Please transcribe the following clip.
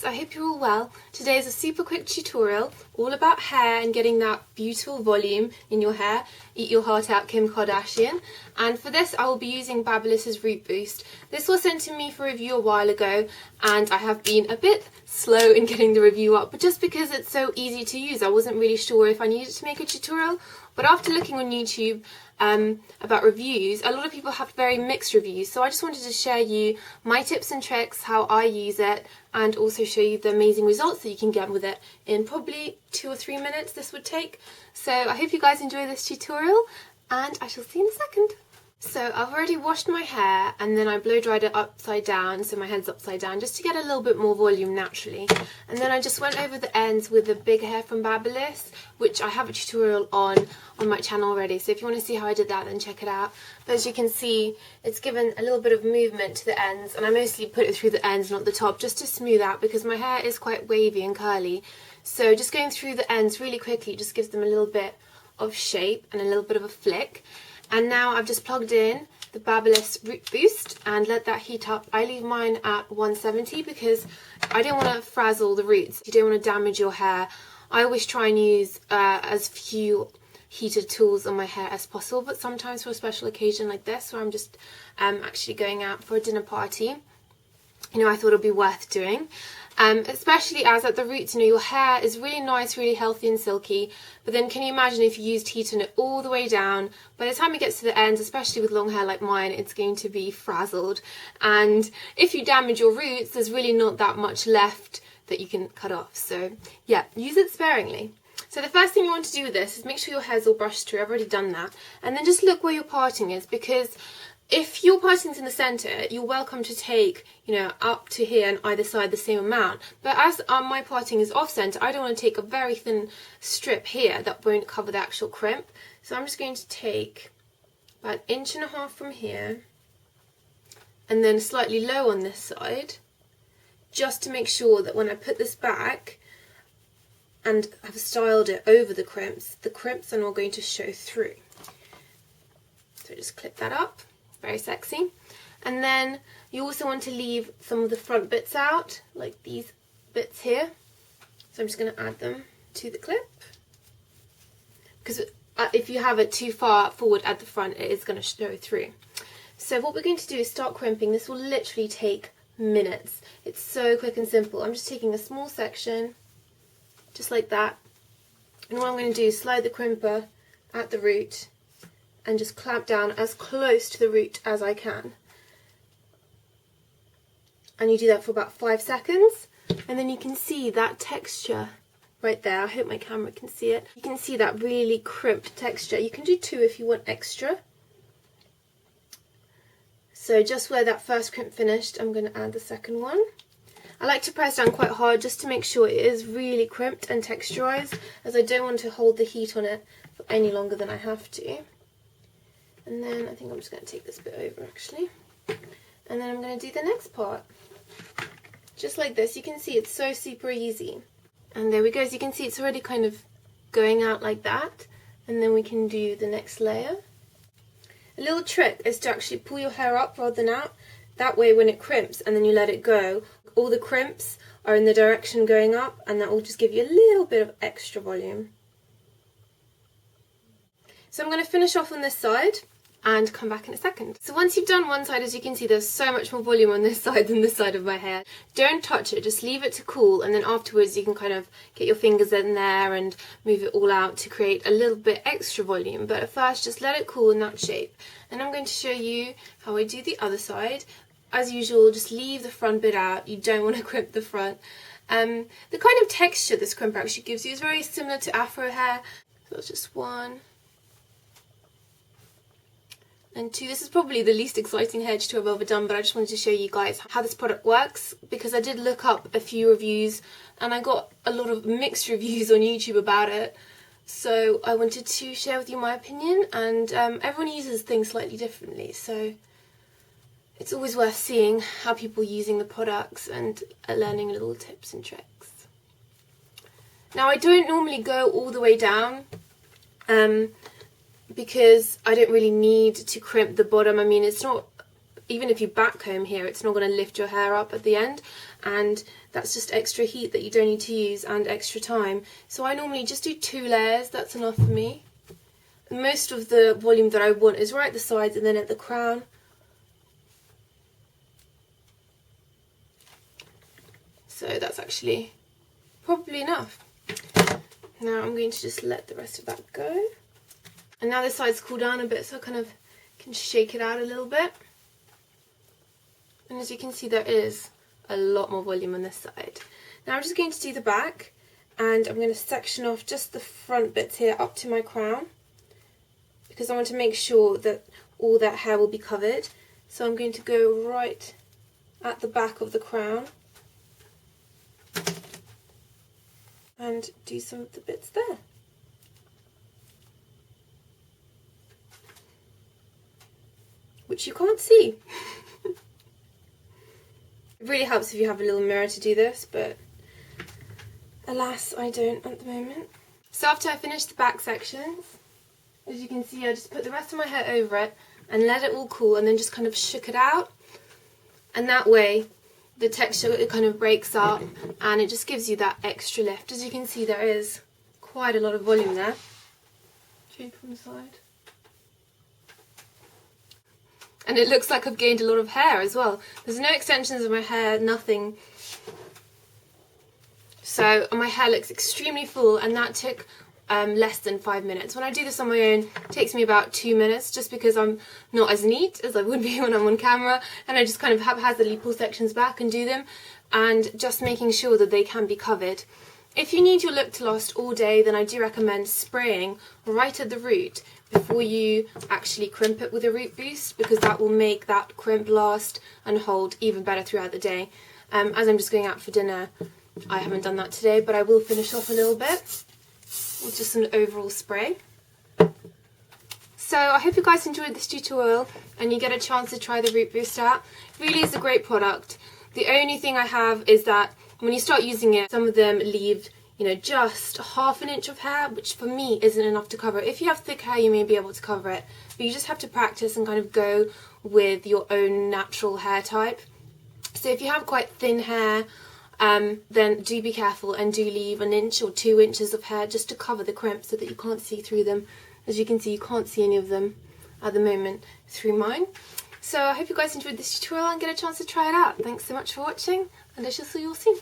guys, I hope you're all well. Today is a super quick tutorial all about hair and getting that beautiful volume in your hair. Eat your heart out, Kim Kardashian. And for this I will be using Babyliss's Root Boost. This was sent to me for review a while ago and I have been a bit slow in getting the review up, but just because it's so easy to use I wasn't really sure if I needed to make a tutorial. But after looking on YouTube about reviews, a lot of people have very mixed reviews, so I just wanted to share you my tips and tricks, how I use it, and also show you the amazing results that you can get with it in probably 2 or 3 minutes this would take. So I hope you guys enjoy this tutorial and I shall see you in a second. So I've already washed my hair and then I blow dried it upside down, so my head's upside down, just to get a little bit more volume naturally. And then I just went over the ends with the big hair from Babyliss, which I have a tutorial on my channel already, so if you want to see how I did that then check it out. But as you can see, it's given a little bit of movement to the ends, and I mostly put it through the ends, not the top, just to smooth out because my hair is quite wavy and curly. So just going through the ends really quickly just gives them a little bit of shape and a little bit of a flick. And now I've just plugged in the Babyliss Root Boost and let that heat up. I leave mine at 170 because I don't want to frazzle the roots. You don't want to damage your hair. I always try and use as few heated tools on my hair as possible, but sometimes for a special occasion like this where I'm just actually going out for a dinner party, I thought it would be worth doing. Especially as at the roots, your hair is really nice, really healthy and silky, but then can you imagine if you used heat on it all the way down? By the time it gets to the ends, especially with long hair like mine, it's going to be frazzled, and if you damage your roots there's really not that much left that you can cut off. So yeah, use it sparingly. So the first thing you want to do with this is make sure your hair's all brushed through. I've already done that. And then just look where your parting is, because if your parting's in the centre, you're welcome to take, up to here and either side the same amount. But as my parting is off centre, I don't want to take a very thin strip here that won't cover the actual crimp. So I'm just going to take about 1.5 inches from here and then slightly low on this side, just to make sure that when I put this back and have styled it over the crimps are not going to show through. So just clip that up. Very sexy. And then you also want to leave some of the front bits out, like these bits here. So I'm just going to add them to the clip, because if you have it too far forward at the front it is going to show through. So what we're going to do is start crimping. This will literally take minutes. It's so quick and simple. I'm just taking a small section just like that, and what I'm going to do is slide the crimper at the root and just clamp down as close to the root as I can. And you do that for about 5 seconds, and then you can see that texture right there. I hope my camera can see it. You can see that really crimped texture. You can do 2 if you want extra. So just where that first crimp finished, I'm going to add the second one. I like to press down quite hard just to make sure it is really crimped and texturized, as I don't want to hold the heat on it for any longer than I have to. And then I think I'm just going to take this bit over actually. And then I'm going to do the next part. Just like this. You can see it's so super easy. And there we go. As you can see, it's already kind of going out like that. And then we can do the next layer. A little trick is to actually pull your hair up rather than out. That way when it crimps and then you let it go, all the crimps are in the direction going up, and that will just give you a little bit of extra volume. So I'm going to finish off on this side and come back in a second. So once you've done one side, as you can see, there's so much more volume on this side than this side of my hair. Don't touch it, just leave it to cool, and then afterwards you can kind of get your fingers in there and move it all out to create a little bit extra volume. But at first just let it cool in that shape. And I'm going to show you how I do the other side. As usual, just leave the front bit out. You don't want to crimp the front. The kind of texture this crimp actually gives you is very similar to afro hair. So it's just 1 and 2. This is probably the least exciting hair tutorial I've ever done, but I just wanted to show you guys how this product works, because I did look up a few reviews and I got a lot of mixed reviews on YouTube about it. So I wanted to share with you my opinion, and everyone uses things slightly differently, so it's always worth seeing how people are using the products and learning little tips and tricks. Now I don't normally go all the way down, because I don't really need to crimp the bottom. I mean, it's not even if you back comb here, it's not going to lift your hair up at the end, and that's just extra heat that you don't need to use and extra time. So I normally just do 2 layers, that's enough for me. Most of the volume that I want is right at the sides and then at the crown. So that's actually probably enough. Now I'm going to just let the rest of that go. And now this side's cooled down a bit, so I kind of can shake it out a little bit. And as you can see, there is a lot more volume on this side. Now I'm just going to do the back, and I'm going to section off just the front bits here up to my crown, because I want to make sure that all that hair will be covered. So I'm going to go right at the back of the crown and do some of the bits there. Which you can't see. It really helps if you have a little mirror to do this, but alas, I don't at the moment. So after I finished the back sections, as you can see, I just put the rest of my hair over it and let it all cool, and then just kind of shook it out. And that way, the texture, it kind of breaks up and it just gives you that extra lift. As you can see, there is quite a lot of volume there. Show you from the side. And it looks like I've gained a lot of hair as well. There's no extensions of my hair, nothing. So my hair looks extremely full, and that took less than 5 minutes. When I do this on my own, it takes me about 2 minutes, just because I'm not as neat as I would be when I'm on camera, and I just kind of haphazardly pull sections back and do them, and just making sure that they can be covered. If you need your look to last all day, then I do recommend spraying right at the root before you actually crimp it with a root boost, because that will make that crimp last and hold even better throughout the day. As I'm just going out for dinner, I haven't done that today, but I will finish off a little bit with just an overall spray. So I hope you guys enjoyed this tutorial and you get a chance to try the root boost out. It really is a great product. The only thing I have is that when you start using it, some of them leave, you know, just ½ an inch of hair, which for me isn't enough to cover it. If you have thick hair, you may be able to cover it, but you just have to practice and kind of go with your own natural hair type. So if you have quite thin hair, then do be careful and do leave 1 inch or 2 inches of hair just to cover the crimps so that you can't see through them. As you can see, you can't see any of them at the moment through mine. So I hope you guys enjoyed this tutorial and get a chance to try it out. Thanks so much for watching, and I shall see you all soon.